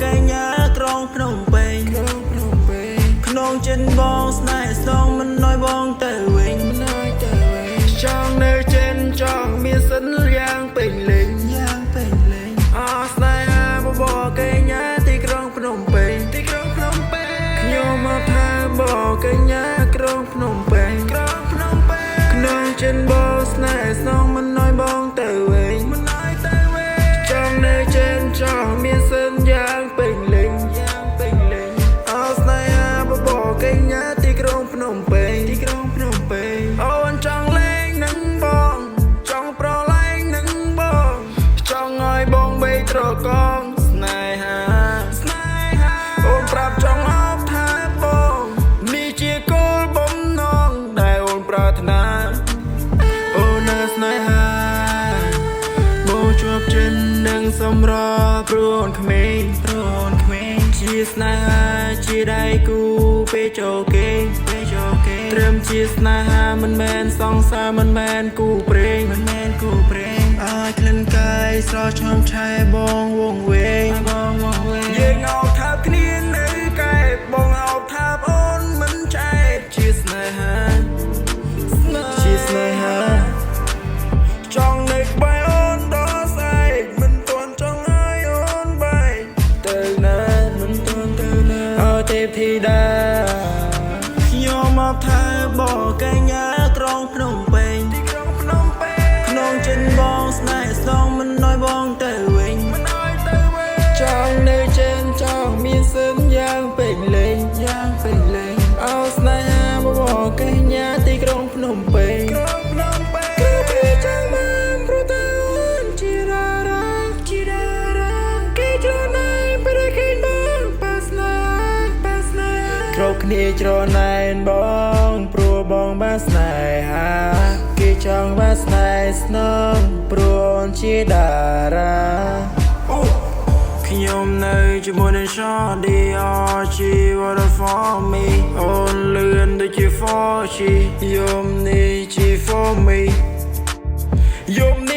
កែញ៉ាក្រុងភ្នំពេញក្នុងចិនបងស្នេហ៍ស្នងមិនnóiបងទៅវិញចង់នៅចិនចង់មានសិនយ៉ាងពេញលេងអស្នេហាបបកែញ៉ាទីក្រុងភ្នំពេញខ្ញុំមកថាបកែញ៉ាក្រុងភ្នំពេញក្នុងចិនបងស្នេហ៍ស្នងមិនnóiបងទៅវិញចង់នៅចិនចង់មានសិនយ៉ាងពេញលេងអស្នេហាបបកែញ៉ាទីក្រុងភ្នំពេញអូនចង់លេងនឹងបងចង់ប្រឡែងនឹងបងចង់ឲ្យបងបីត្រកងស្នេហាអូនប្រាប់ចង់អបថាបងនេះជាគោលបំណងដែលអូនប្រាថ្នាអូននៅស្នេហាបងជាប់ចិននឹងសម្រព្រោះអូនក្មេងជាស្នេហាជាដៃគូពេលចូលគេត្រឹមជាស្នេហាមិនមែនសង្សារមិនមែនគូព្រេងឲ្យក្លិនកាយស្រស់ឈំឆែបងវងវែងយើងអោបថាបគ្នានៅកែបបងអោបថាបអូនមិនចែកជាស្នេហាចង់នៅក្បែរអូនដល់ស្អែកមិនទាន់ចង់ឲ្យអូនបែកទៅណាមិនទាន់ទៅណាអើទេពធីតាខ្ញុំមកថាបកែញ៉ាក្រុងភ្នំពេញក្នុងចិនបងស្នេហ៍ស្នងមិនnóiបងទៅវិញចង់នៅចិនចង់មានសិនយ៉ាងពេញលេងអោស្នេហាបកែញ៉ាទីក្រុងភ្នំពេញពេលចាំបានព្រោះតែអូនជាតារាគេច្រណែនពេលឃើញបងប៉ាស្នេហ៍គ្រប់គ្នាច្រណែនបងព្រោះបងបានស្នេហាគេចង់បានស្នេហ៍ស្នងព្រោះអូនជាតារាខ្ញុំនៅជាមួយនឹង Shawty RG Water for me អូនលឿនដូចជា 4G យំនេះជា for me យំនេះ